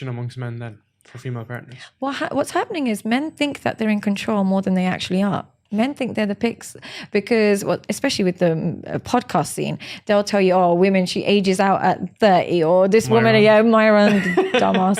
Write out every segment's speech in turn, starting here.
amongst men then for female partners? Well, what's happening is men think that they're in control more than they actually are. Men think they're the pigs because, well, especially with the podcast scene, they'll tell you, oh, women, she ages out at 30, or this woman, Myron, dumbass.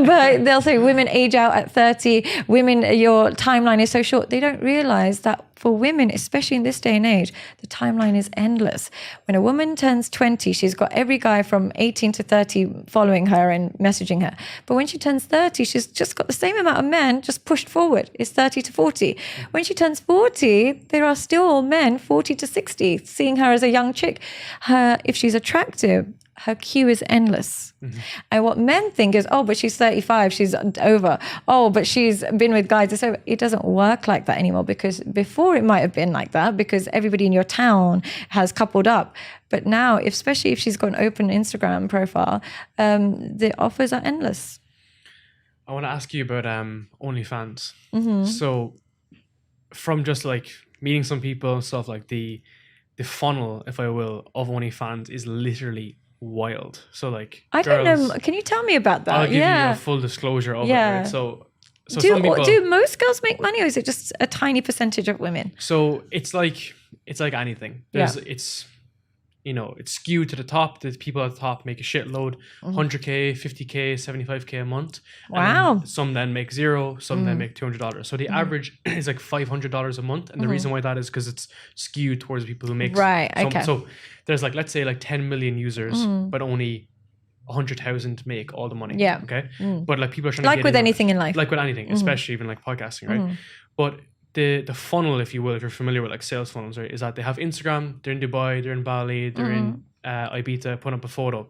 But they'll say women age out at 30, women, your timeline is so short. They don't realize that for women, especially in this day and age, the timeline is endless. When a woman turns 20, she's got every guy from 18 to 30 following her and messaging her. But when she turns 30, she's just got the same amount of men just pushed forward. It's 30 to 40. When she turns 40, there are still men 40 to 60 seeing her as a young chick. If she's attractive, her queue is endless. Mm-hmm. And what men think is, oh, but she's 35, she's over. Oh, but she's been with guys. So it doesn't work like that anymore, because before it might have been like that because everybody in your town has coupled up. But now, especially if she's got an open Instagram profile, the offers are endless. I want to ask you about OnlyFans. Mm-hmm. So from just like meeting some people and stuff, like the funnel, if I will, of OnlyFans is literally wild. So like, I don't know. Can you tell me about that? I'll give you a full disclosure of it. Right? So some people, do most girls make money, or is it just a tiny percentage of women? So it's like anything. It's, you know, it's skewed to the top. The people at the top make a shitload, 100K, 50K, 75K a month. Wow. Some then make zero, some then make $200. So the average is like $500 a month. And the reason why that is because it's skewed towards people who make. Right, okay. So there's like, let's say like 10 million users, but only 100,000 make all the money. Yeah. Okay. But like people are trying to like with anything in life. Like with anything, especially even like podcasting, right? But the funnel, if you will, if you're familiar with like sales funnels, right, is that they have Instagram, they're in Dubai, they're in Bali, they're in Ibiza, put up a photo.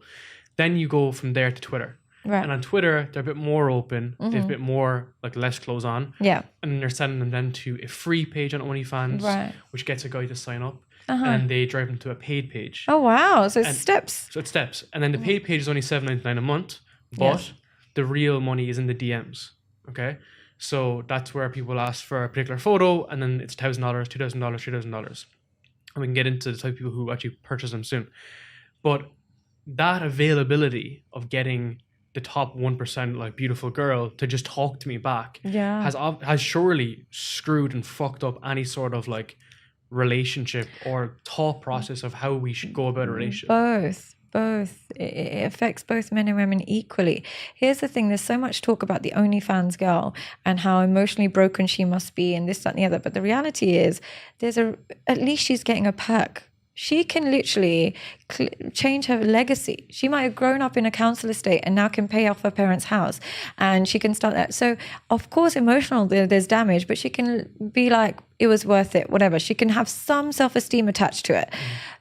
Then you go from there to Twitter. Right. And on Twitter, they're a bit more open. They have a bit more, like less clothes on. Yeah. And they're sending them then to a free page on OnlyFans, which gets a guy to sign up. And they drive them to a paid page. Oh, wow. So it's steps. So it's steps. And then the paid page is only $7.99 a month. But the real money is in the DMs. Okay. So that's where people ask for a particular photo, and then it's $1,000, $2,000, $3,000. And we can get into the type of people who actually purchase them soon. But that availability of getting the top 1% like beautiful girl to just talk to me back has surely screwed and fucked up any sort of like relationship or thought process of how we should go about a relationship. Both. It affects both men and women equally. Here's the thing, there's so much talk about the OnlyFans girl and how emotionally broken she must be and this, that, and the other. But the reality is at least she's getting a perk. She can literally change her legacy. She might have grown up in a council estate and now can pay off her parents' house, and she can start that. So of course, emotional, there's damage, but she can be like, it was worth it, whatever. She can have some self-esteem attached to it.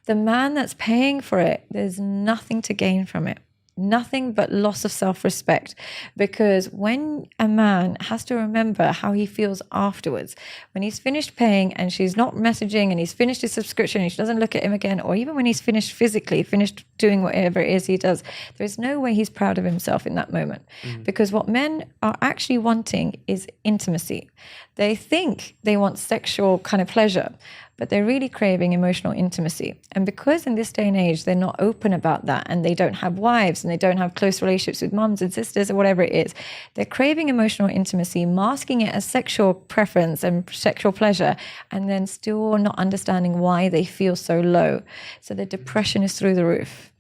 The man that's paying for it, there's nothing to gain from it. Nothing but loss of self-respect, because when a man has to remember how he feels afterwards, when he's finished paying and she's not messaging and he's finished his subscription and she doesn't look at him again, or even when he's finished physically, finished doing whatever it is he does, there's no way he's proud of himself in that moment. Because what men are actually wanting is intimacy. They think they want sexual kind of pleasure, but they're really craving emotional intimacy. And because in this day and age, they're not open about that, and they don't have wives and they don't have close relationships with mums and sisters or whatever it is, they're craving emotional intimacy, masking it as sexual preference and sexual pleasure, and then still not understanding why they feel so low. So the depression is through the roof.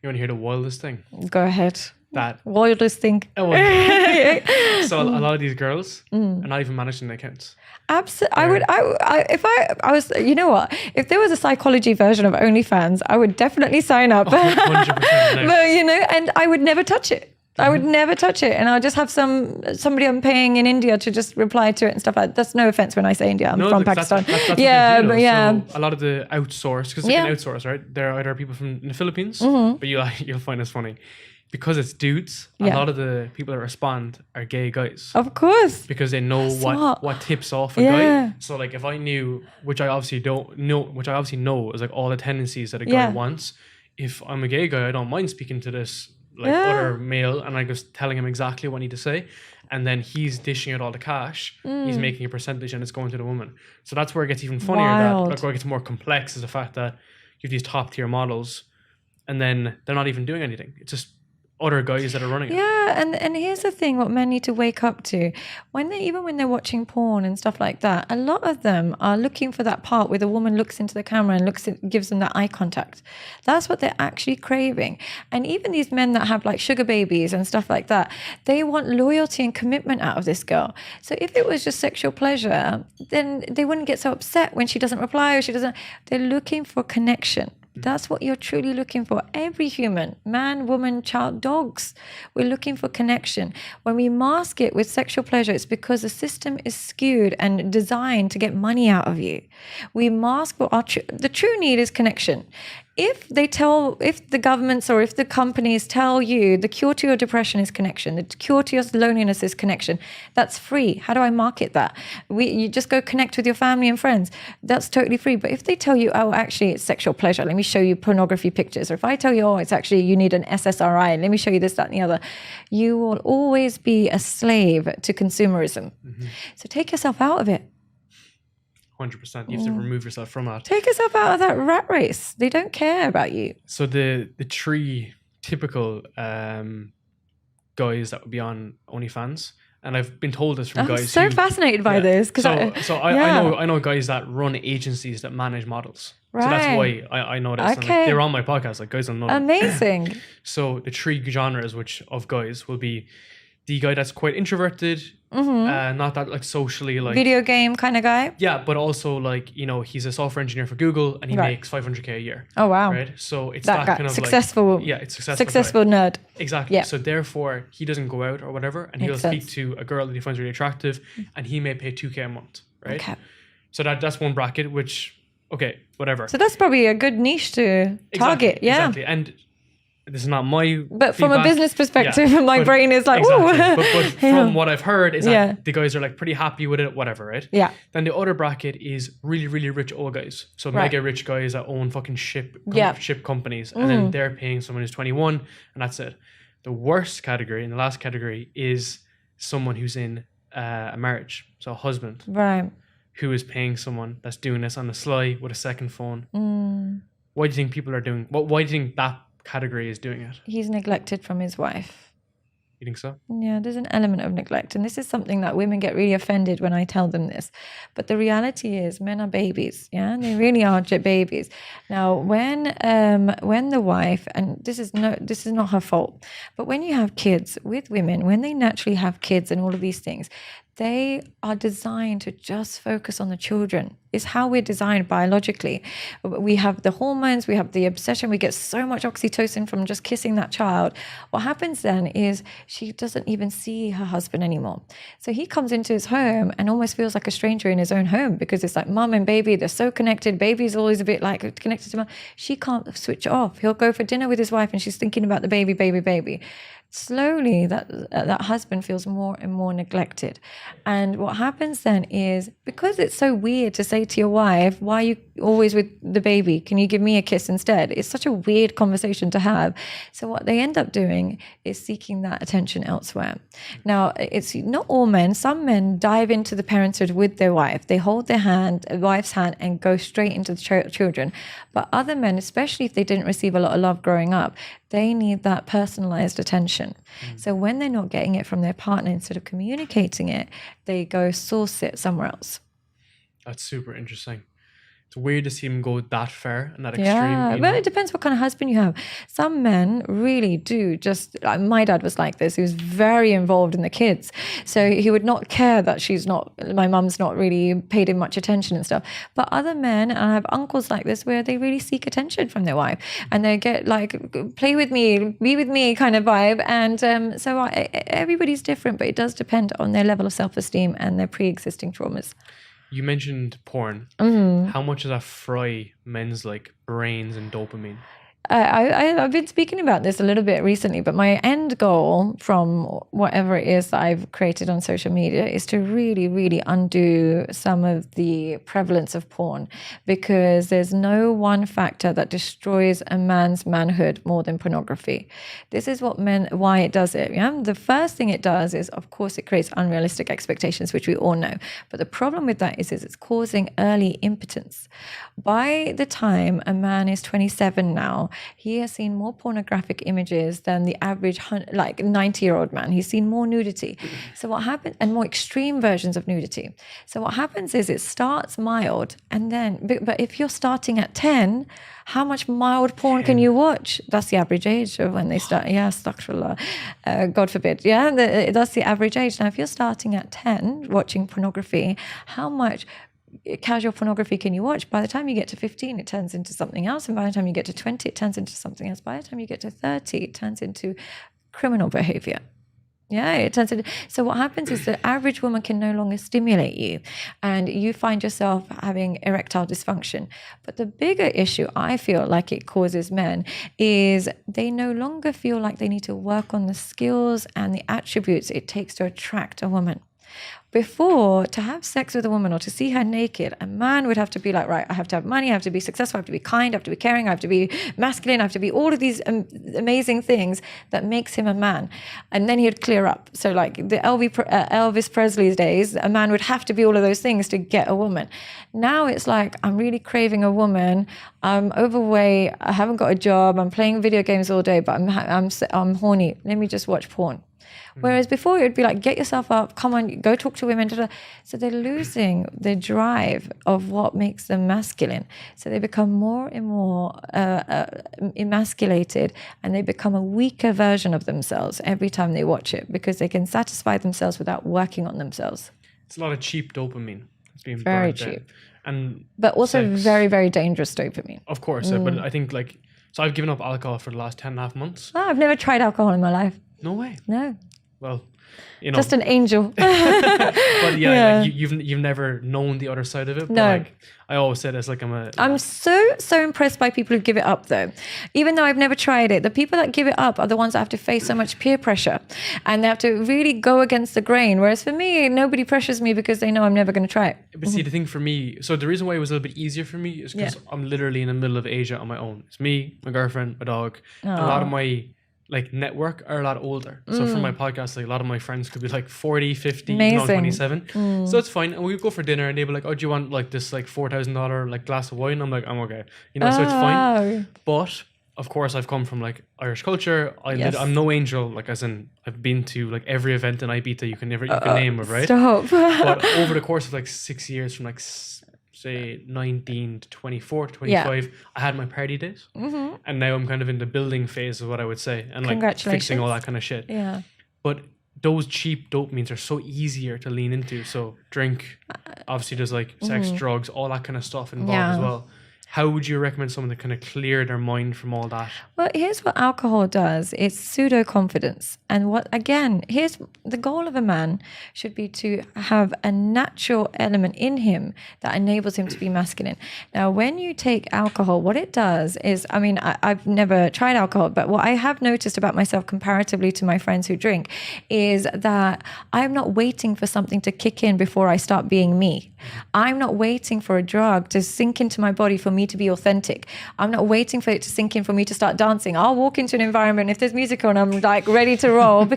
You want to hear the wildest thing? Go ahead. That wildest thing. So a lot of these girls are not even managing their accounts. Absolutely. If I was, you know what? If there was a psychology version of OnlyFans, I would definitely sign up. 100%. But you know, and I would never touch it. I would never touch it, and I'll just have somebody I'm paying in India to just reply to it and stuff like that. That's no offense when I say India. I'm from Pakistan. That's but So a lot of the outsource, because they can outsource, right? There are either people from the Philippines, but you'll find this funny. Because it's dudes, a lot of the people that respond are gay guys. Of course. Because they know what tips off a guy. So like if I knew, which I obviously know is like all the tendencies that a guy wants. If I'm a gay guy, I don't mind speaking to this other male, and I just telling him exactly what I need to say. And then he's dishing out all the cash. He's making a percentage and it's going to the woman. So that's where it gets even funnier. Where it gets more complex is the fact that you have these top tier models and then they're not even doing anything. It's just other guys that are running it. Yeah, and here's the thing: what men need to wake up to, even when they're watching porn and stuff like that, a lot of them are looking for that part where the woman looks into the camera and gives them that eye contact. That's what they're actually craving. And even these men that have like sugar babies and stuff like that, they want loyalty and commitment out of this girl. So if it was just sexual pleasure, then they wouldn't get so upset when she doesn't reply or she doesn't. They're looking for connection. That's what you're truly looking for. Every human, man, woman, child, dogs, we're looking for connection. When we mask it with sexual pleasure, it's because the system is skewed and designed to get money out of you. We mask what the true need is connection. If the governments or if the companies tell you the cure to your depression is connection, the cure to your loneliness is connection, that's free. How do I market that? You just go connect with your family and friends. That's totally free. But if they tell you, oh, actually it's sexual pleasure, let me show you pornography pictures. Or if I tell you, oh, it's actually you need an SSRI, let me show you this, that, and the other, you will always be a slave to consumerism. Mm-hmm. So take yourself out of it. 100%. You have to remove yourself from that. Take yourself out of that rat race. They don't care about you. So the three typical guys that would be on OnlyFans, and I've been told this from guys. I'm so fascinated by this. I know guys that run agencies that manage models. Right. So that's why I know this. Okay. They're on my podcast. Like guys don't know. Amazing. So the three genres of guys will be the guy that's quite introverted, not that like socially like video game kind of guy. Yeah, but also like he's a software engineer for Google and he makes $500K a year. Oh wow! Right, so it's that kind of successful. Like, it's successful nerd. Exactly. Yeah. So therefore, he doesn't go out or whatever, and he'll speak to a girl that he finds really attractive, and he may pay $2K a month. Right. Okay. So that's one bracket. Which whatever. So that's probably a good niche to target. Yeah. Exactly. And this is not my but from a business perspective, my brain is like, exactly. but from what I've heard is that the guys are like pretty happy with it, whatever, right? Yeah. Then the other bracket is really, really rich old guys. So mega rich guys that own fucking ship companies. And then they're paying someone who's 21 and that's it. The worst category and the last category is someone who's in a marriage. So a husband. Right. Who is paying someone that's doing this on the sly with a second phone. Why do you think people are doing why do you think that category is doing it? He's neglected from his wife. You think so? Yeah, there's an element of neglect. And this is something that women get really offended when I tell them this. But the reality is men are babies. Yeah, they really are babies. Now, when the wife, and this is not her fault, but when you have kids with women, when they naturally have kids and all of these things, they are designed to just focus on the children. It's how we're designed biologically. We have the hormones, we have the obsession, we get so much oxytocin from just kissing that child. What happens then is she doesn't even see her husband anymore. So he comes into his home and almost feels like a stranger in his own home because it's like mum and baby, they're so connected. Baby's always a bit like connected to mum. She can't switch off. He'll go for dinner with his wife and she's thinking about the baby. Slowly that husband feels more and more neglected. And what happens then is, because it's so weird to say to your wife, why are you always with the baby? Can you give me a kiss instead? It's such a weird conversation to have. So what they end up doing is seeking that attention elsewhere. Now, it's not all men. Some men dive into the parenthood with their wife. They hold their wife's hand and go straight into the children. But other men, especially if they didn't receive a lot of love growing up, they need that personalized attention. So when they're not getting it from their partner, instead of communicating it, they go source it somewhere else. That's super interesting. It's weird to see him go that far and that extreme. Yeah, but it depends what kind of husband you have. Some men really do just, my dad was like this. He was very involved in the kids. So he would not care that my mum's not really paid him much attention and stuff. But other men, and I have uncles like this, where they really seek attention from their wife. And they get like, play with me, be with me kind of vibe. And everybody's different, but it does depend on their level of self-esteem and their pre-existing traumas. You mentioned porn. How much does that fry men's like brains and dopamine? I've been speaking about this a little bit recently, but my end goal from whatever it is that I've created on social media is to really, really undo some of the prevalence of porn, because there's no one factor that destroys a man's manhood more than pornography. This is why it does it. Yeah? The first thing it does is, of course, it creates unrealistic expectations, which we all know. But the problem with that is it's causing early impotence. By the time a man is 27 now, male, he has seen more pornographic images than the average 90-year-old man. He's seen more nudity. So what happens, and more extreme versions of nudity. So what happens is it starts mild, and then, but if you're starting at 10, how much mild porn can you watch? That's the average age of when they start. Yeah, astaghfirullah. God forbid. Yeah, that's the average age. Now, if you're starting at 10 watching pornography, how much casual pornography can you watch? By the time you get to 15, it turns into something else. And by the time you get to 20, it turns into something else. By the time you get to 30, it turns into criminal behavior. Yeah, it turns into, so what happens is the average woman can no longer stimulate you, and you find yourself having erectile dysfunction. But the bigger issue I feel like it causes men is they no longer feel like they need to work on the skills and the attributes it takes to attract a woman. Before, to have sex with a woman or to see her naked, a man would have to be like, right, I have to have money, I have to be successful, I have to be kind, I have to be caring, I have to be masculine, I have to be all of these amazing things that makes him a man. And then he'd clear up. So like the Elvis Presley's days, a man would have to be all of those things to get a woman. Now it's like, I'm really craving a woman, I'm overweight, I haven't got a job, I'm playing video games all day, but I'm horny, let me just watch porn. Whereas before it would be like, get yourself up, come on, go talk to women. So they're losing the drive of what makes them masculine. So they become more and more emasculated, and they become a weaker version of themselves every time they watch it, because they can satisfy themselves without working on themselves. It's a lot of cheap dopamine. It's being very burnt cheap. But also very, very dangerous dopamine. Of course. But I think so I've given up alcohol for the last 10.5 months. Oh, I've never tried alcohol in my life. No way. No. Well, just an angel. But yeah. Like you've never known the other side of it. But no. I always said, it's like I'm so impressed by people who give it up, though. Even though I've never tried it, the people that give it up are the ones that have to face so much peer pressure, and they have to really go against the grain. Whereas for me, nobody pressures me because they know I'm never going to try it. But see, the thing for me, so the reason why it was a little bit easier for me is because I'm literally in the middle of Asia on my own. It's me, my girlfriend, my dog. A lot of my network are a lot older. So for my podcast, a lot of my friends could be 40, 50, 27. So it's fine. And we go for dinner and they'd be like, oh, do you want this $4,000 glass of wine? I'm like, I'm okay. So it's fine. But of course I've come from Irish culture. I'm no angel, as in I've been to every event in Ibiza you can name of, right? Stop. But over the course of 6 years, from say 19 to 24 to 25, I had my party days, and now I'm kind of in the building phase of what I would say, and fixing all that kind of shit. Yeah. But those cheap dopamines are so easier to lean into. So drink, obviously there's sex, drugs, all that kind of stuff involved as well. How would you recommend someone to kind of clear their mind from all that? Well, here's what alcohol does. It's pseudo-confidence. And here's the goal of a man should be to have a natural element in him that enables him to be masculine. Now, when you take alcohol, what it does is, I've never tried alcohol, but what I have noticed about myself comparatively to my friends who drink is that I'm not waiting for something to kick in before I start being me. I'm not waiting for a drug to sink into my body for me to be authentic. I'm not waiting for it to sink in for me to start dancing. I'll walk into an environment, if there's music on, I'm ready to roll,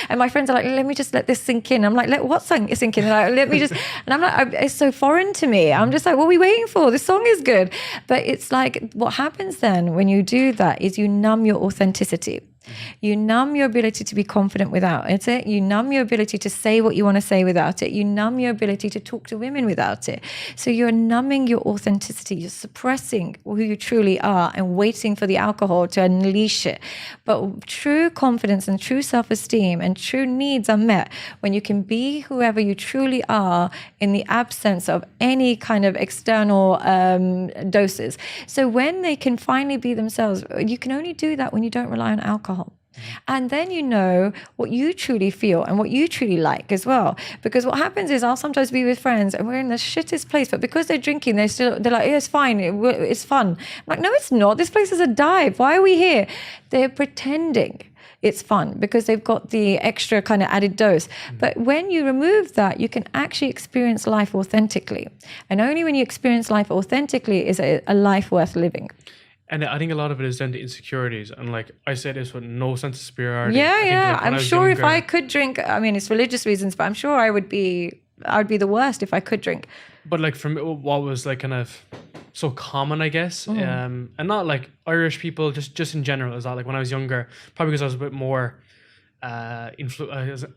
and my friends are like, let me just let this sink in. I'm like, let what sink in? They're like, let me just, and I'm like, it's so foreign to me. I'm just like, what are we waiting for? This song is good. But it's what happens then when you do that is you numb your authenticity. You numb your ability to be confident without it. You numb your ability to say what you want to say without it. You numb your ability to talk to women without it. So you're numbing your authenticity. You're suppressing who you truly are and waiting for the alcohol to unleash it. But true confidence and true self-esteem and true needs are met when you can be whoever you truly are in the absence of any kind of external doses. So when they can finally be themselves, you can only do that when you don't rely on alcohol. And then you know what you truly feel and what you truly like as well. Because what happens is I'll sometimes be with friends and we're in the shittest place, but because they're drinking, they're like, yeah, it's fine, it's fun. I'm like, no, it's not. This place is a dive. Why are we here? They're pretending it's fun because they've got the extra kind of added dose. But when you remove that, you can actually experience life authentically. And only when you experience life authentically is a life worth living. And I think a lot of it is down to insecurities. And I say this with no sense of superiority. Yeah. I'm sure if I could drink, it's religious reasons, but I'm sure I would be the worst if I could drink. But from what was kind of so common, I guess. And not like Irish people, just in general, is that like when I was younger, probably because I was a bit more I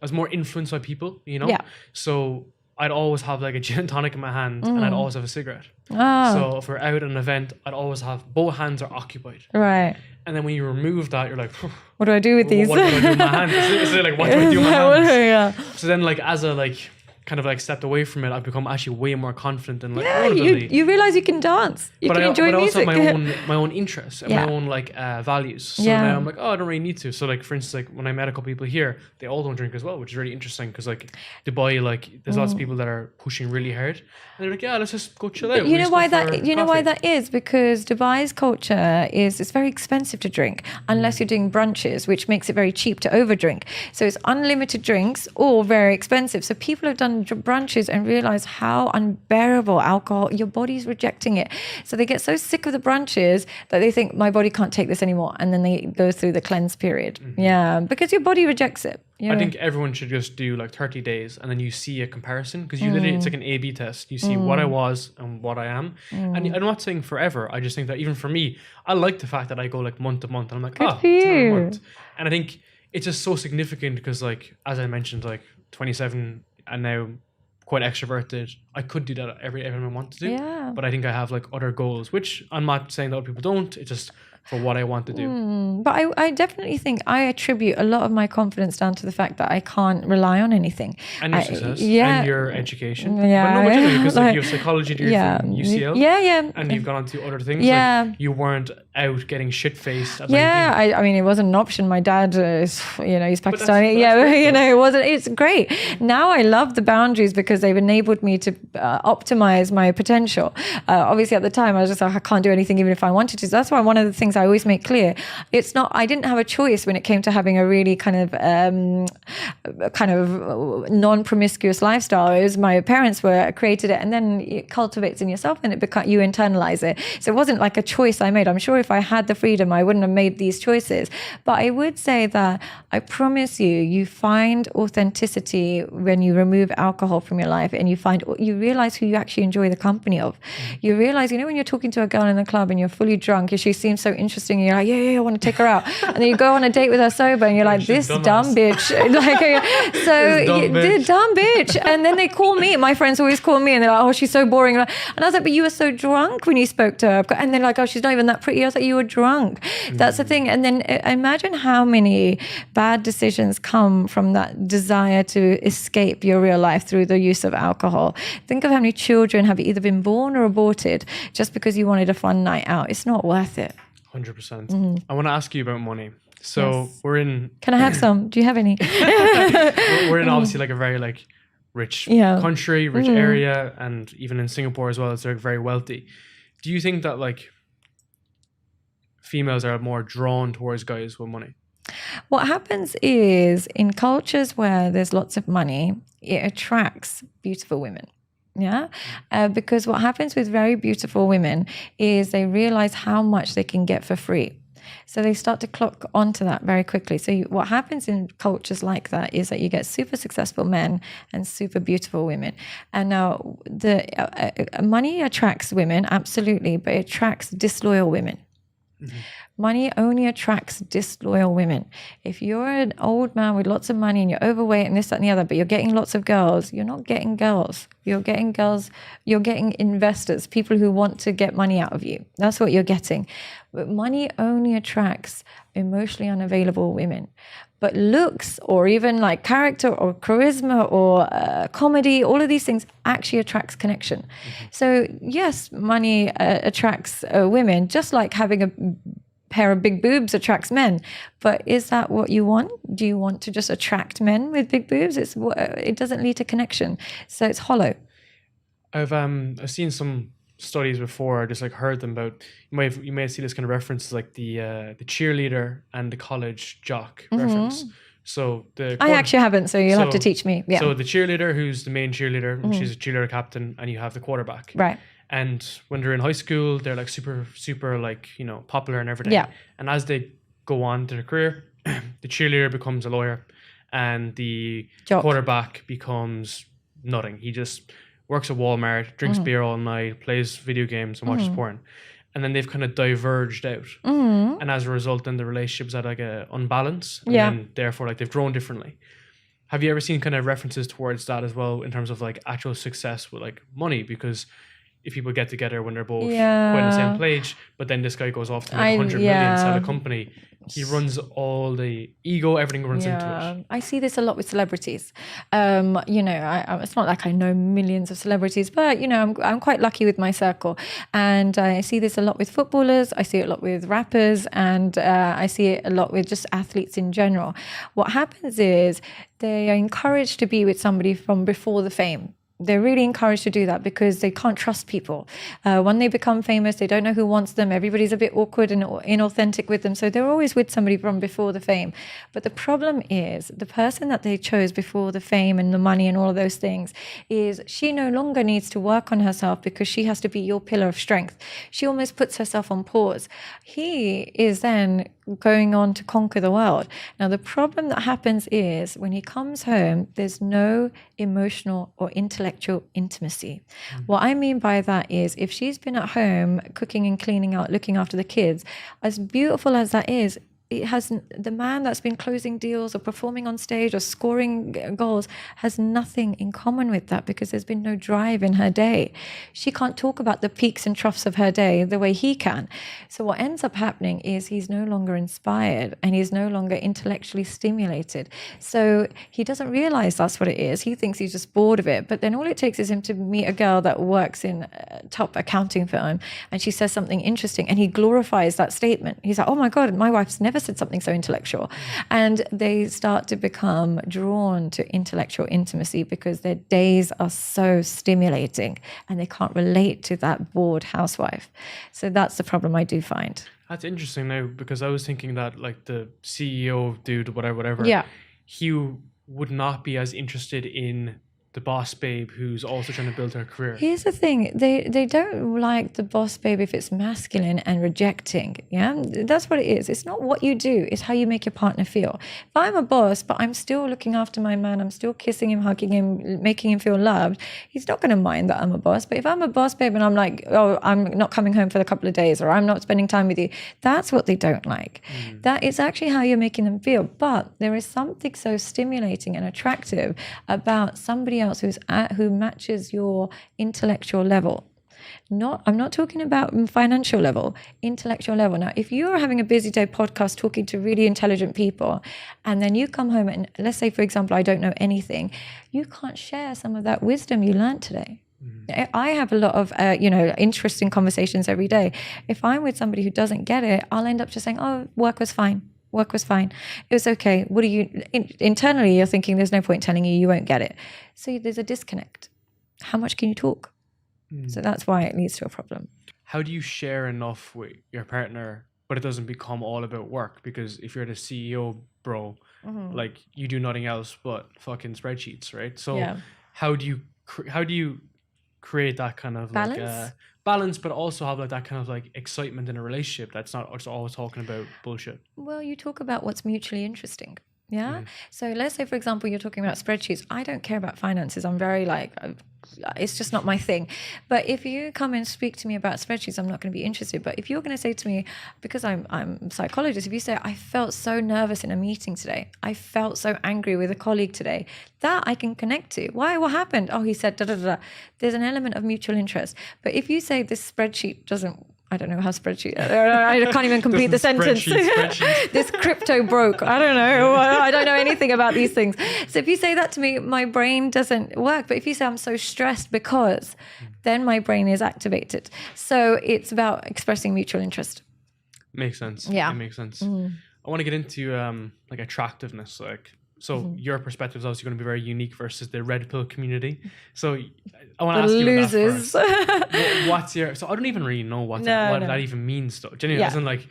was more influenced by people, you know. Yeah. So I'd always have like a gin and tonic in my hand, and I'd always have a cigarette. Oh, So if we're out at an event, I'd always have both hands are occupied. right. And then when you remove that, you're like, What do I do with these? what do I do with my hand? Is it like, what do I do with my hands? Yeah. So then, like, as a like kind of like stepped away from it, I've become actually way more confident and like Yeah, relatively. you realize you can dance. You can enjoy but I also music. have my own interests and Yeah. my own like values. So Yeah. now I'm like, oh, I don't really need to. So like for instance, like when I met a couple people here, they all don't drink as well, which is really interesting because like Dubai, like there's lots of people that are pushing really hard, and they're like, yeah, let's just go chill out. You know why that? You know why coffee. that is? Because Dubai's culture is it's very expensive to drink unless you're doing brunches, which makes it very cheap to overdrink. So it's unlimited drinks or very expensive. So people have done brunches and realize how unbearable alcohol. Your body's rejecting it. So they get so sick of the brunches that they think my body can't take this anymore, and then they go through the cleanse period. Yeah, because your body rejects it. Yeah. I think everyone should just do like 30 days and then you see a comparison because you literally, it's like an A/B test. You see what I was and what I am. And I'm not saying forever. I just think that even for me, I like the fact that I go like month to month and I'm like, Good for it's another you. month. And I think it's just so significant because like, as I mentioned, like 27 and now quite extroverted. I could do that every time I want to do. Yeah. But I think I have like other goals, which I'm not saying that other people don't. It's just for what I want to do. But I definitely think I attribute a lot of my confidence down to the fact that I can't rely on anything. And your success yeah. and your education. Yeah. But no, generally, because like, Like, you have psychology degree yeah. from UCL. Yeah. And you've gone on to other things. Yeah. Like you weren't out getting shit-faced at Yeah, 19. I mean, it wasn't an option. My dad is, he's that's Pakistani. Yeah, great, it wasn't. It's great. Now I love the boundaries because they've enabled me to optimize my potential. Obviously, at the time, I was just like, I can't do anything even if I wanted to. So that's why one of the things I always make clear, it's not. I didn't have a choice when it came to having a really kind of non-promiscuous lifestyle. It was my parents were created it, and then it cultivates in yourself, and you internalize it. So it wasn't like a choice I made. I'm sure if I had the freedom, I wouldn't have made these choices. But I would say that I promise you find authenticity when you remove alcohol from your life, and you realize who you actually enjoy the company of. You realize, when you're talking to a girl in the club and you're fully drunk, and she seems so interesting, and you're like, yeah, I want to take her out, and then you go on a date with her sober, and you're like, this dumb bitch, dumb bitch, and then they call me. My friends always call me, and they're like, oh, she's so boring, and I was like, but you were so drunk when you spoke to her, and they're like, oh, she's not even that pretty. I was like, you were drunk. That's the thing. And then imagine how many bad decisions come from that desire to escape your real life through the use of alcohol. Think of how many children have either been born or aborted just because you wanted a fun night out. It's not worth it. 100%. I want to ask you about money. So Yes. we're in Can I have some? Do you have any? we're in obviously like a very like rich country, rich area, and even in Singapore as well, it's like very wealthy. Do you think that like females are more drawn towards guys with money? What happens is in cultures where there's lots of money, it attracts beautiful women. Yeah, because what happens with very beautiful women is they realize how much they can get for free. So they start to clock onto that very quickly. So what happens in cultures like that is that you get super successful men and super beautiful women. And now the money attracts women, absolutely, but it attracts disloyal women. Mm-hmm. Money only attracts disloyal women. If you're an old man with lots of money and you're overweight and this, that, and the other, but you're getting lots of girls, you're not getting girls. You're getting girls, you're getting investors, people who want to get money out of you. That's what you're getting. But money only attracts emotionally unavailable women. But looks or even like character or charisma or comedy, all of these things actually attracts connection. Mm-hmm. So yes, money attracts women, just like having a pair of big boobs attracts men. But is that what you want? Do you want to just attract men with big boobs? It doesn't lead to connection. So it's hollow. I've seen some studies before, just like heard them about, you may see this kind of reference like the cheerleader and the college jock reference. So I actually haven't, so you'll have to teach me. Yeah. So the cheerleader, who's the main cheerleader, she's a cheerleader captain, and you have the quarterback. Right. And when they're in high school, they're like super like, popular and everything. Yeah. And as they go on to their career, the cheerleader becomes a lawyer and the quarterback becomes nothing. He just works at Walmart, drinks beer all night, plays video games and watches porn. And then they've kind of diverged out. And as a result, then the relationship's at like a unbalance. And then therefore like they've grown differently. Have you ever seen kind of references towards that as well in terms of like actual success with like money? Because if people get together when they're both quite on the same page, but then this guy goes off to make 100 million, sell a company, he runs all the ego, everything runs into it. I see this a lot with celebrities. You know, it's not like I know millions of celebrities, but, you know, I'm quite lucky with my circle. And I see this a lot with footballers. I see it a lot with rappers. And I see it a lot with just athletes in general. What happens is they are encouraged to be with somebody from before the fame. They're really encouraged to do that because they can't trust people. When they become famous, they don't know who wants them. Everybody's a bit awkward and inauthentic with them. So they're always with somebody from before the fame. But the problem is the person that they chose before the fame and the money and all of those things is she no longer needs to work on herself because she has to be your pillar of strength. She almost puts herself on pause. He is then going on to conquer the world. Now, the problem that happens is when he comes home, there's no emotional or intellectual intimacy. What I mean by that is if she's been at home cooking and cleaning out, looking after the kids, as beautiful as that is, it has the man that's been closing deals or performing on stage or scoring goals has nothing in common with that because there's been no drive in her day. She can't talk about the peaks and troughs of her day the way he can. So what ends up happening is he's no longer inspired and he's no longer intellectually stimulated. So he doesn't realize that's what it is. He thinks he's just bored of it. But then all it takes is him to meet a girl that works in a top accounting firm and she says something interesting and he glorifies that statement. He's like, oh my God, my wife's never said something so intellectual. And they start to become drawn to intellectual intimacy because their days are so stimulating and they can't relate to that bored housewife. So that's the problem I do find. That's interesting now because I was thinking that like the CEO dude, whatever, he would not be as interested in the boss babe who's also trying to build her career. Here's the thing, they don't like the boss babe if it's masculine and rejecting. That's what it is. It's not what you do, it's how you make your partner feel. If I'm a boss but I'm still looking after my man, I'm still kissing him, hugging him, making him feel loved, he's not going to mind that I'm a boss. But if I'm a boss babe and I'm like, oh, I'm not coming home for a couple of days or I'm not spending time with you, that's what they don't like. That is actually how you're making them feel. But there is something so stimulating and attractive about somebody else who matches your intellectual level. I'm not talking about financial level, intellectual level. Now, if you're having a busy day podcast talking to really intelligent people, and then you come home and let's say, for example, I don't know anything, you can't share some of that wisdom you learned today. I have a lot of, interesting conversations every day. If I'm with somebody who doesn't get it, I'll end up just saying, oh, work was fine. It was okay. What do you, internally you're thinking there's no point telling you won't get it. So there's a disconnect. How much can you talk? So that's why it leads to a problem. How do you share enough with your partner, but it doesn't become all about work? Because if you're the CEO, bro, like you do nothing else but fucking spreadsheets, right? So how do you create that kind of balance? Like balance, but also have like that kind of like excitement in a relationship that's not just always talking about bullshit? Well, you talk about what's mutually interesting. So let's say, for example, you're talking about spreadsheets. I don't care about finances. I'm very like, it's just not my thing. But if you come and speak to me about spreadsheets, I'm not going to be interested. But if you're going to say to me, because I'm a psychologist, if you say, I felt so nervous in a meeting today, I felt so angry with a colleague today, that I can connect to. Why? What happened? Oh, he said da da da. There's an element of mutual interest. But if you say this spreadsheet doesn't, I don't know how spreadsheet, I can't even complete the sentence. This crypto broke. I don't know. I don't know anything about these things. So if you say that to me, my brain doesn't work. But if you say I'm so stressed because, then my brain is activated. So it's about expressing mutual interest. Makes sense. Yeah. It makes sense. I want to get into like attractiveness, like. So your perspective is obviously going to be very unique versus the red pill community. So I want to ask you about that first. What's so I don't even really know what that even means though. Genuinely, as in like,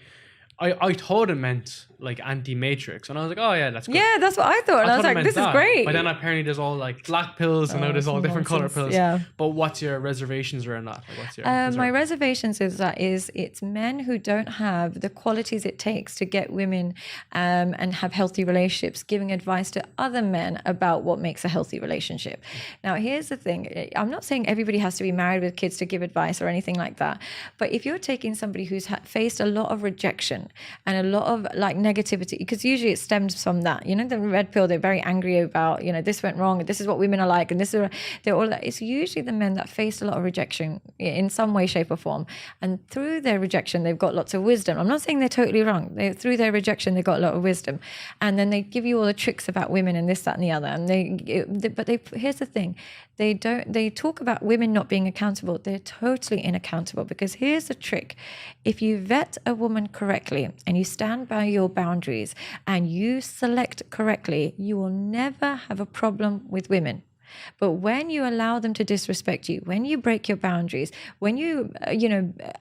I thought it meant like anti-matrix, and I was like, oh yeah, that's good. Yeah, that's what I thought. And I was thought it like, meant this is that. great. But then apparently there's all like black pills, and now there's all different color pills. Yeah. But what's your reservations around that? Like, what's your my reservations is that it's men who don't have the qualities it takes to get women and have healthy relationships, giving advice to other men about what makes a healthy relationship. Now, here's the thing. I'm not saying everybody has to be married with kids to give advice or anything like that. But if you're taking somebody who's faced a lot of rejection and a lot of like negativity, because usually it stems from that, you know, the red pill, they're very angry about, you know, this went wrong, this is what women are like, and this is, they're all that. It's usually the men that faced a lot of rejection in some way, shape or form. And through their rejection, they've got lots of wisdom. I'm not saying they're totally wrong. Through their rejection, they've got a lot of wisdom. And then they give you all the tricks about women and this, that, and the other. And here's the thing. They talk about women not being accountable. They're totally unaccountable, because here's the trick. If you vet a woman correctly and you stand by your boundaries and you select correctly, you will never have a problem with women. But when you allow them to disrespect you, when you break your boundaries, when you,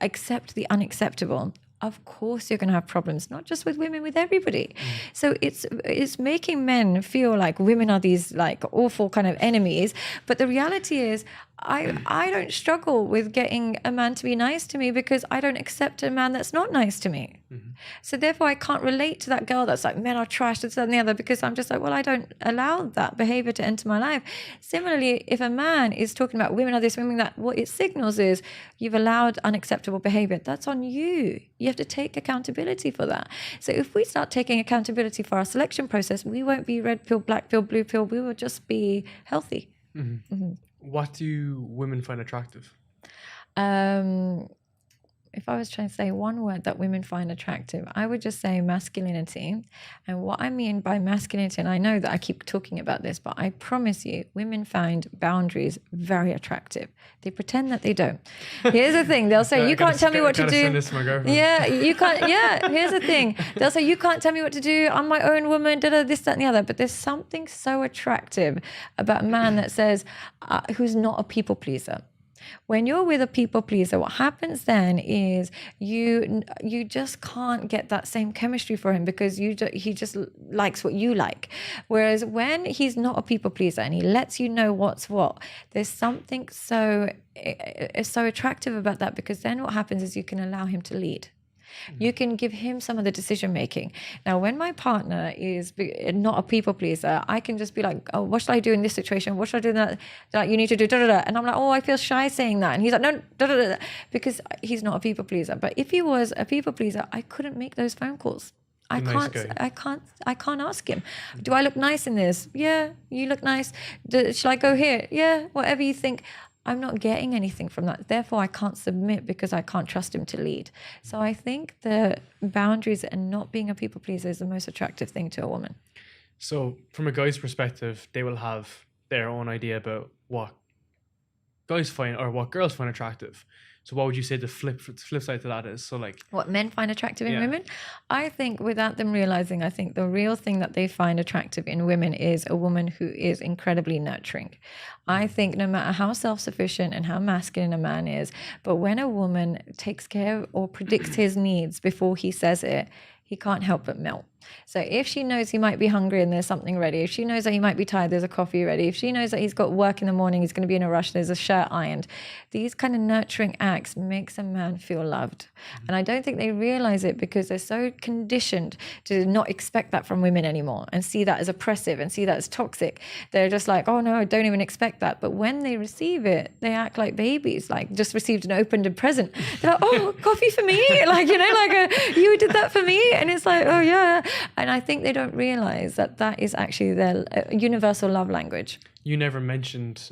accept the unacceptable, of course you're going to have problems, not just with women, with everybody. So it's making men feel like women are these like awful kind of enemies. But the reality is, I don't struggle with getting a man to be nice to me, because I don't accept a man that's not nice to me. Mm-hmm. So therefore I can't relate to that girl that's like, men are trash, this and the other, because I'm just like, well, I don't allow that behavior to enter my life. Similarly, if a man is talking about women are this, women that, what it signals is you've allowed unacceptable behavior. That's on you. You have to take accountability for that. So if we start taking accountability for our selection process, we won't be red pill, black pill, blue pill. We will just be healthy. Mm-hmm. Mm-hmm. What do women find attractive? If I was trying to say one word that women find attractive, I would just say masculinity. And what I mean by masculinity, and I know that I keep talking about this, but I promise you, women find boundaries very attractive. They pretend that they don't. Here's the thing. They'll say, you can't tell me what to do. Send this to my girlfriend. Yeah, you can't. Yeah, here's the thing. They'll say, you can't tell me what to do. I'm my own woman, this, that, and the other. But there's something so attractive about a man that says, who's not a people pleaser. When you're with a people pleaser, what happens then is you just can't get that same chemistry for him, because he just likes what you like. Whereas when he's not a people pleaser and he lets you know what's what, there's something so attractive about that, because then what happens is you can allow him to lead. You can give him some of the decision making. Now, when my partner is not a people pleaser, I can just be like, oh, what should I do in this situation? What should I do in that? Like, you need to do da da da. And I'm like, oh, I feel shy saying that. And he's like, no, da da da, because he's not a people pleaser. But if he was a people pleaser, I couldn't make those phone calls. I can't ask him, do I look nice in this? Yeah, you look nice. Shall I go here? Yeah, whatever you think. I'm not getting anything from that. Therefore, I can't submit, because I can't trust him to lead. So I think the boundaries and not being a people pleaser is the most attractive thing to a woman. So from a guy's perspective, they will have their own idea about what guys find or what girls find attractive. So what would you say the flip side to that is? So like what men find attractive in women? I think without them realizing, I think the real thing that they find attractive in women is a woman who is incredibly nurturing. I think no matter how self-sufficient and how masculine a man is, but when a woman takes care or predicts his needs before he says it, he can't help but melt. So if she knows he might be hungry and there's something ready, if she knows that he might be tired, there's a coffee ready, if she knows that he's got work in the morning, he's going to be in a rush, there's a shirt ironed, these kind of nurturing acts makes a man feel loved. And I don't think they realize it, because they're so conditioned to not expect that from women anymore and see that as oppressive and see that as toxic. They're just like, oh no, I don't even expect that. But when they receive it, they act like babies, like just received an opened present. They're like, oh, coffee for me? Like, you did that for me? And it's like, oh yeah. And I think they don't realize that that is actually their universal love language. You never mentioned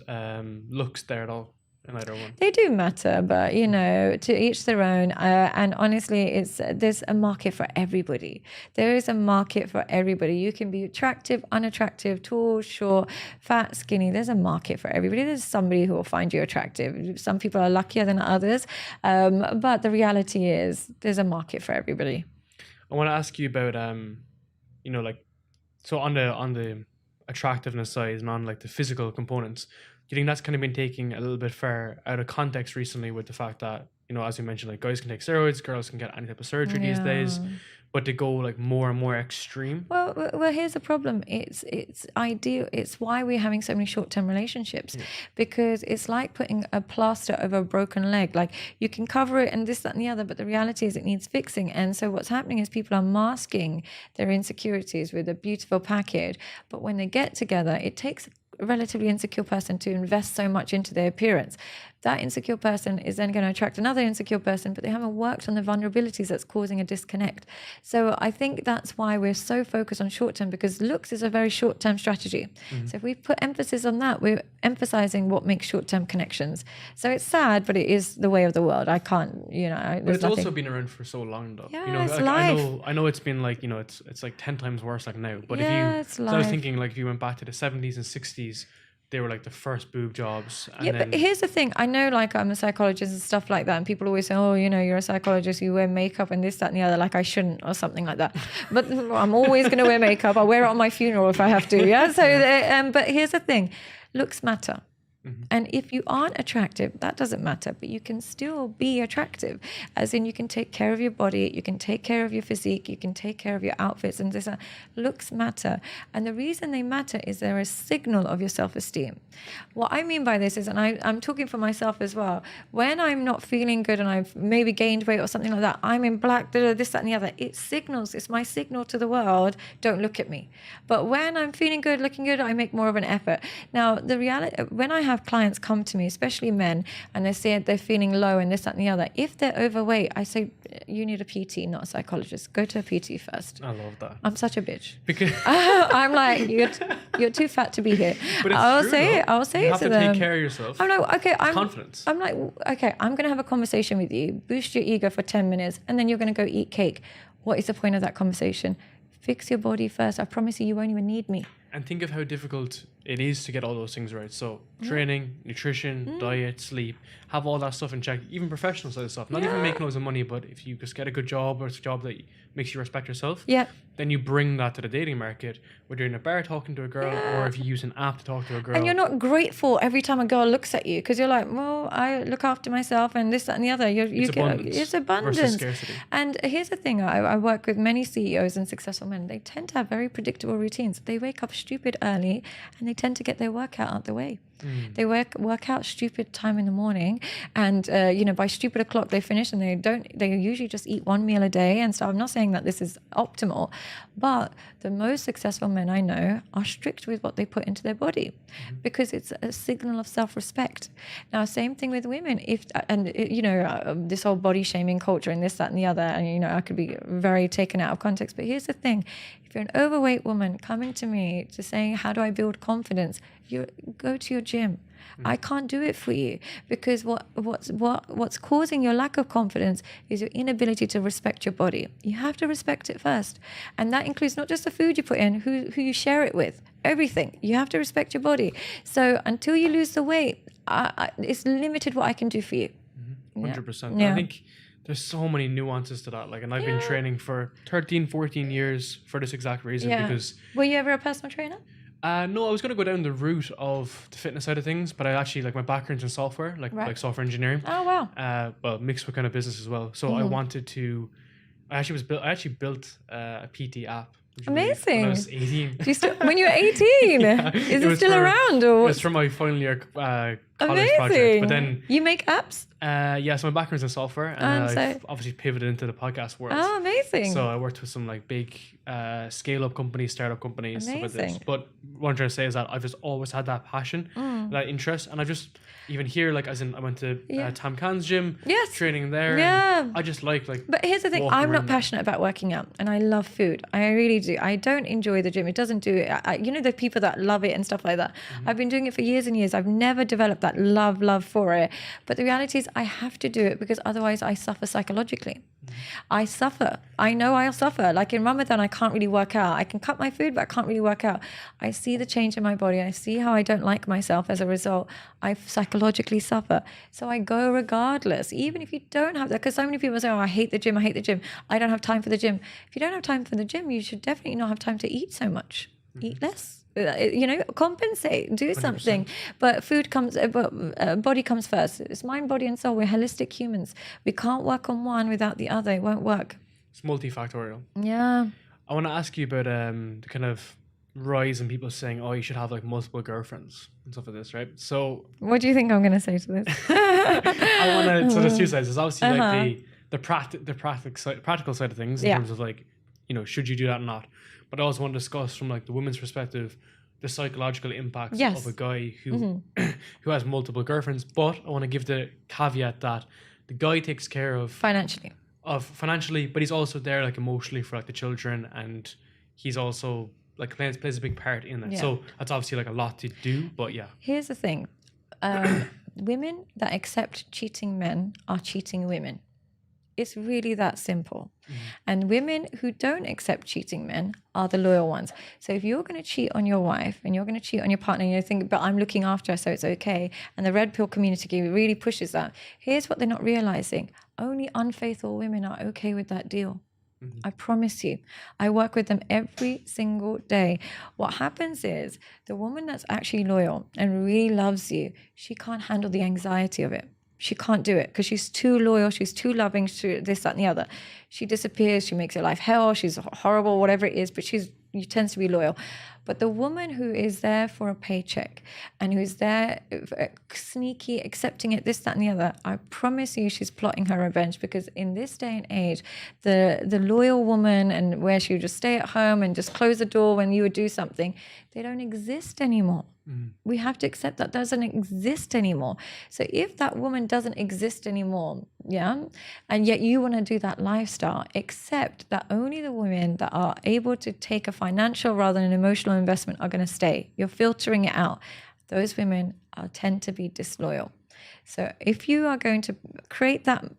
looks there at all in either one. They do matter, but to each their own. And honestly, there's a market for everybody. There is a market for everybody. You can be attractive, unattractive, tall, short, fat, skinny. There's a market for everybody. There's somebody who will find you attractive. Some people are luckier than others, but the reality is there's a market for everybody. I want to ask you about, so on the attractiveness side and on like the physical components, do you think that's kind of been taken a little bit far out of context recently with the fact that, as you mentioned, like guys can take steroids, girls can get any type of surgery these days, but to go like more and more extreme. Well, here's the problem. It's ideal. It's why we're having so many short-term relationships, because it's like putting a plaster over a broken leg. Like, you can cover it and this, that, and the other, but the reality is it needs fixing. And so what's happening is people are masking their insecurities with a beautiful package. But when they get together, it takes a relatively insecure person to invest so much into their appearance. That insecure person is then going to attract another insecure person, but they haven't worked on the vulnerabilities that's causing a disconnect. So I think that's why we're so focused on short term, because looks is a very short term strategy. So if we put emphasis on that, we're emphasizing what makes short term connections. So it's sad, but it is the way of the world. I can't, But it's also been around for so long, though. Yeah, it's like, life. I know it's been like, it's like 10 times worse like now. But It's so I was life. thinking, like, if you went back to the 70s and 60s, they were like the first boob jobs. And Yeah, but here's the thing. I know, like, I'm a psychologist and stuff like that, and people always say, "Oh, you're a psychologist. You wear makeup and this, that, and the other." Like I shouldn't, or something like that. But I'm always going to wear makeup. I'll wear it on my funeral if I have to. Yeah. So, but here's the thing: looks matter. And if you aren't attractive, that doesn't matter, but you can still be attractive. As in, you can take care of your body, you can take care of your physique, you can take care of your outfits, and this. Looks matter. And the reason they matter is they're a signal of your self-esteem. What I mean by this is, and I'm talking for myself as well, when I'm not feeling good and I've maybe gained weight or something like that, I'm in black, this, that, and the other, it signals, it's my signal to the world, don't look at me. But when I'm feeling good, looking good, I make more of an effort. Now, the reality, when I have clients come to me, especially men, and they say they're feeling low and this, that, and the other, if they're overweight, I say, you need a PT, not a psychologist. Go to a PT first. I love that. I'm such a bitch. Because I'm like, you're too fat to be here. But it's I'll true, say though. it. I'll say you it have to to them. take care of yourself. I'm like, okay, confidence. I'm like, okay, I'm going to have a conversation with you, boost your ego for 10 minutes, and then you're going to go eat cake. What is the point of that conversation? Fix your body first. I promise you won't even need me. And think of how difficult it is to get all those things right. So training, nutrition, diet, sleep, have all that stuff in check. Even professional side of stuff. Not even making loads of money, but if you just get a good job, or it's a job that makes you respect yourself, then you bring that to the dating market, whether you're in a bar talking to a girl or if you use an app to talk to a girl. And you're not grateful every time a girl looks at you, because you're like, well, I look after myself and this, that, and the other. It's abundance. Versus scarcity. And here's the thing. I work with many CEOs and successful men. They tend to have very predictable routines. They wake up stupid early and they tend to get their workout out the way. They work out stupid time in the morning, and by stupid o'clock they finish, and they usually just eat one meal a day and stuff. I'm not saying that this is optimal, but the most successful men I know are strict with what they put into their body, because it's a signal of self-respect. Now, same thing with women. This whole body shaming culture and this, that, and the other, and I could be very taken out of context, but here's the thing. If you're an overweight woman coming to me to saying, how do I build confidence? You go to your gym. I can't do it for you, because what's causing your lack of confidence is your inability to respect your body. You have to respect it first. And that includes not just the food you put in, who you share it with, everything. You have to respect your body. So until you lose the weight, it's limited what I can do for you. 100%. Yeah. I think there's so many nuances to that. Like, and I've been training for 13, 14 years for this exact reason. Because were you ever a personal trainer? No, I was going to go down the route of the fitness side of things, but I actually, like, my background's in software, like software engineering. Oh, wow. Well, mixed with kind of business as well. So I wanted to, I actually built a PT app. Amazing. When I was 18. When you were 18? Is it still around? Or? It was from my final year college Amazing. project. But then, you make apps? So my background's in software, and I've obviously pivoted into the podcast world. Oh, amazing. So I worked with some like big scale-up companies, startup companies, stuff like this. But what I'm trying to say is that I've just always had that passion, that interest, and I've just, even here, like, as in I went to Tam Khan's gym, training training there. Yeah. I just like. But here's the thing, I'm not passionate about working out, and I love food. I really do. I don't enjoy the gym. It doesn't do it. The people that love it and stuff like that. I've been doing it for years and years. I've never developed that love for it. But the reality is I have to do it, because otherwise I suffer psychologically. I suffer. I know I'll suffer. Like in Ramadan, I can't really work out. I can cut my food, but I can't really work out. I see the change in my body. I see how I don't like myself as a result. I psychologically suffer. So I go regardless, even if you don't have that. Because so many people say, oh, I hate the gym. I don't have time for the gym. If you don't have time for the gym, you should definitely not have time to eat so much. Eat less. Compensate, do something. 100%. But food comes, body comes first. It's mind, body, and soul. We're holistic humans. We can't work on one without the other. It won't work. It's multifactorial. Yeah. I want to ask you about the kind of rise in people saying, "Oh, you should have like multiple girlfriends" and stuff like this, right? So What do you think I'm going to say to this? I want to. So there's two sides. There's obviously Uh-huh. like the practical side of things in Yeah. terms of like, you know, should you do that or not? But I also want to discuss from like the women's perspective the psychological impacts Yes. of a guy who who has multiple girlfriends. But I want to give the caveat that the guy takes care of financially, but he's also there like emotionally for like the children, and he's also like plays a big part in that. Yeah. So that's obviously like a lot to do, but yeah. Here's the thing. Women that accept cheating men are cheating women. It's really that simple. And women who don't accept cheating men are the loyal ones. So if you're going to cheat on your wife and you're going to cheat on your partner and you think, but I'm looking after her, so it's okay. And the red pill community really pushes that. Here's what they're not realizing. Only unfaithful women are okay with that deal. I promise you. I work with them every single day. What happens is the woman that's actually loyal and really loves you, she can't handle the anxiety of it. She can't do it because she's too loyal. She's too loving. She, this, that, and the other. She disappears. She makes your life hell. She's horrible, whatever it is, but she tends to be loyal. But the woman who is there for a paycheck and who's there sneaky, accepting it, this, that, and the other, I promise you she's plotting her revenge, because in this day and age, the loyal woman and where she would just stay at home and just close the door when you would do something, they don't exist anymore. We have to accept that doesn't exist anymore. So if that woman doesn't exist anymore, yeah, and yet you want to do that lifestyle, accept that only the women that are able to take a financial rather than an emotional investment are going to stay. You're filtering it out. Those women tend to be disloyal. So if you are going to create that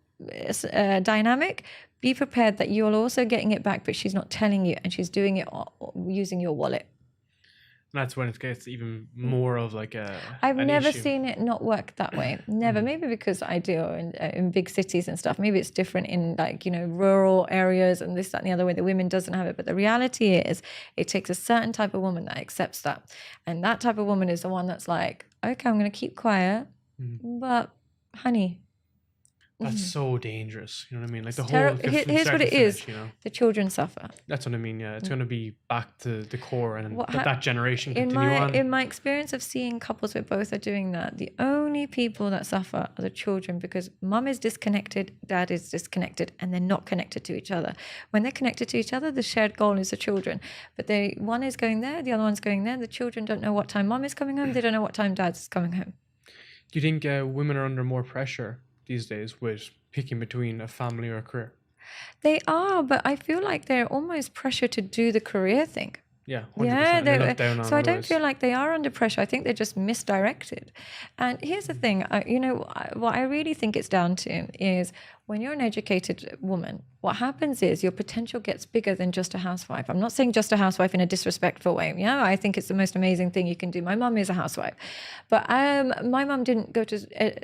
dynamic, be prepared that you're also getting it back, but she's not telling you and she's doing it using your wallet. And that's when it gets even more of like I've never issue. seen it not work that way. Never. Maybe because I do in big cities and stuff. Maybe it's different in like, you know, rural areas and this, that, and the other way. The women doesn't have it. But the reality is it takes a certain type of woman that accepts that. And that type of woman is the one that's like, okay, I'm going to keep quiet. But honey, that's so dangerous. You know what I mean? Like the whole here's what it is. You know? The children suffer. That's what I mean. Yeah, it's going to be back to the core, and that generation continue on. In my experience of seeing couples where both are doing that, the only people that suffer are the children, because mum is disconnected, dad is disconnected, and they're not connected to each other. When they're connected to each other, the shared goal is the children. But one is going there, the other one's going there. The children don't know what time mum is coming home. They don't know what time dad's coming home. Do you think women are under more pressure these days with picking between a family or a career? They are, but I feel like they're almost pressured to do the career thing. Yeah, 100%. They're looked down on so I don't otherwise. feel like they are under pressure. I think they're just misdirected. And here's the thing, you know, what I really think it's down to is when you're an educated woman, what happens is your potential gets bigger than just a housewife. I'm not saying just a housewife in a disrespectful way. Yeah, I think it's the most amazing thing you can do. My mum is a housewife, but my mum didn't go to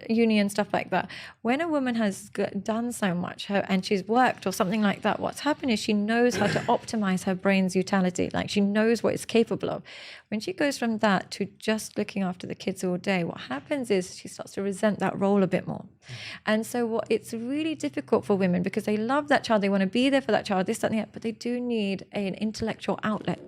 uni and stuff like that. When a woman has done so much and she's worked or something like that, what's happened is she knows how to optimize her brain's utility. Like she knows what it's capable of. When she goes from that to just looking after the kids all day, what happens is she starts to resent that role a bit more. And so it's really difficult for women because they love that child. They want to be there for that child, this, that, and that, but they do need an intellectual outlet.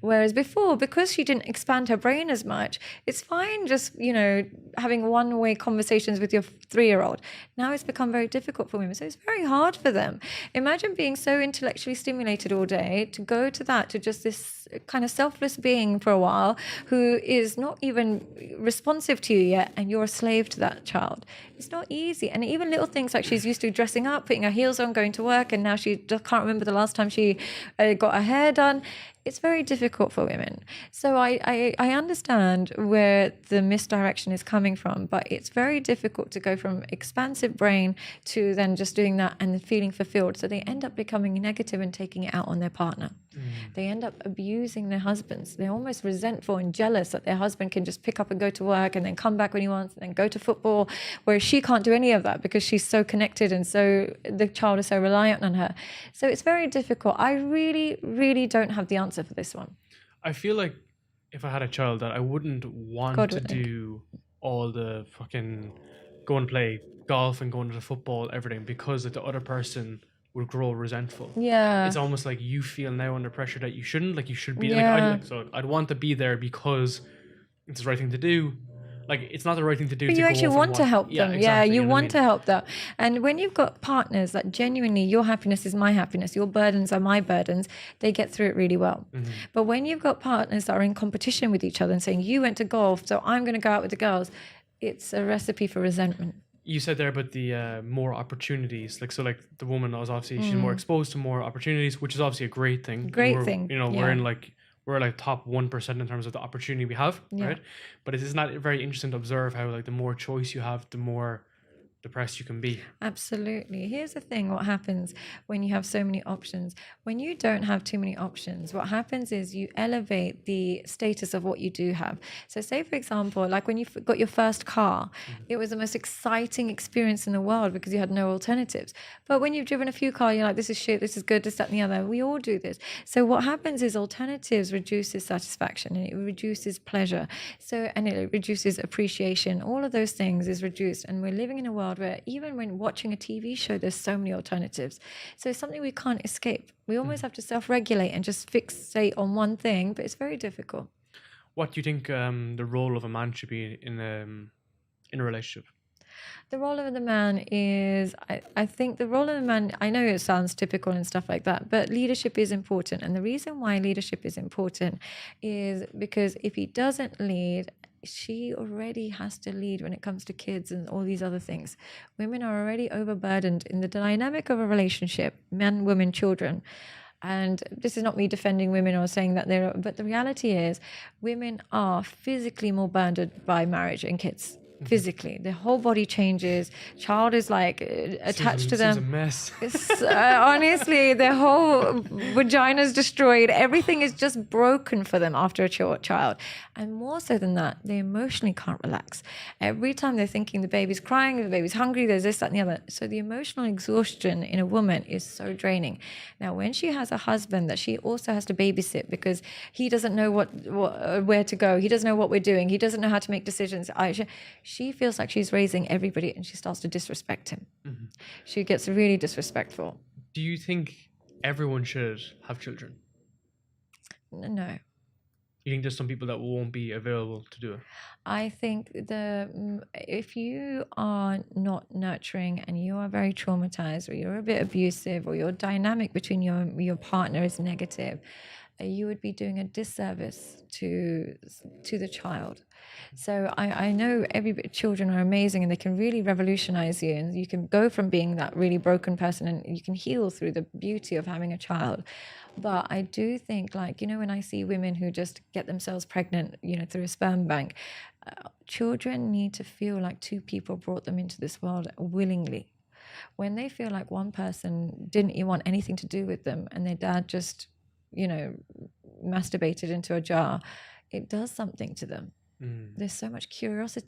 Whereas before, because she didn't expand her brain as much, it's fine just, you know, having one-way conversations with your 3-year-old. Now it's become very difficult for women. So it's very hard for them. Imagine being so intellectually stimulated all day to go to that, to just this kind of selfless being for a while who is not even responsive to you yet, and you're a slave to that child. It's not easy. And even little things like she's used to dressing up, putting her heels on, going to work, and now she just can't remember the last time she got her hair done. It's very difficult for women. So I understand where the misdirection is coming from, but it's very difficult to go from expansive brain to then just doing that and feeling fulfilled. So they end up becoming negative and taking it out on their partner. They end up abusing their husbands. They're almost resentful and jealous that their husband can just pick up and go to work and then come back when he wants and then go to football, whereas she can't do any of that because she's so connected and so the child is so reliant on her. So it's very difficult. I really, really don't have the answer for this one. I feel like if I had a child that I wouldn't want to do all the fucking go and play golf and go into the football, everything, because the other person will grow resentful. Yeah. It's almost like you feel now under pressure that you shouldn't. Like you should be Yeah. so I'd want to be there because it's the right thing to do. Like it's not the right thing to do. But to you go actually off and want to watch- help them. Yeah, exactly, you know what I want mean? to help them. And when you've got partners that genuinely your happiness is my happiness, your burdens are my burdens, they get through it really well. Mm-hmm. But when you've got partners that are in competition with each other and saying, you went to golf, so I'm going to go out with the girls, it's a recipe for resentment. You said there about the more opportunities, like so, like the woman was obviously she's more exposed to more opportunities, which is obviously a great thing. Great We're, thing, You know, yeah. we're like top 1% in terms of the opportunity we have, Yeah. right? But it is not very interesting to observe how like the more choice you have, the more depressed you can be. Absolutely. Here's the thing, what happens when you have so many options. When you don't have too many options, what happens is you elevate the status of what you do have. So say, for example, like when you got your first car, it was the most exciting experience in the world because you had no alternatives. But when you've driven a few cars, you're like, this is shit, this is good, this, that, and the other. We all do this. So what happens is alternatives reduces satisfaction and it reduces pleasure. So, and it reduces appreciation. All of those things is reduced. And we're living in a world where even when watching a TV show, there's so many alternatives. So it's something we can't escape. We almost have to self-regulate and just fixate on one thing, but it's very difficult. What do you think the role of a man should be in a relationship? The role of the man is, I think the role of the man, I know it sounds typical and stuff like that, but leadership is important. And the reason why leadership is important is because if he doesn't lead, she already has to lead when it comes to kids and all these other things. Women are already overburdened in the dynamic of a relationship, men, women, children. And this is not me defending women or saying that but the reality is women are physically more burdened by marriage and kids. Physically, the whole body changes. Child is like attached to them. It's a mess. Honestly, their whole vagina is destroyed. Everything is just broken for them after a child. And more so than that, they emotionally can't relax. Every time they're thinking the baby's crying, the baby's hungry, there's this, that, and the other. So the emotional exhaustion in a woman is so draining. Now, when she has a husband that she also has to babysit because he doesn't know where to go, he doesn't know what we're doing, he doesn't know how to make decisions. She feels like she's raising everybody and she starts to disrespect him. Mm-hmm. She gets really disrespectful. Do you think everyone should have children? No. You think there's some people that won't be available to do it? I think if you are not nurturing and you are very traumatized or you're a bit abusive or your dynamic between your partner is negative, you would be doing a disservice to the child. So I know children are amazing and they can really revolutionize you, and you can go from being that really broken person and you can heal through the beauty of having a child. But I do think, like, when I see women who just get themselves pregnant, through a sperm bank, children need to feel like two people brought them into this world willingly. When they feel like one person didn't want anything to do with them and their dad just masturbated into a jar, it does something to them. There's so much curiosity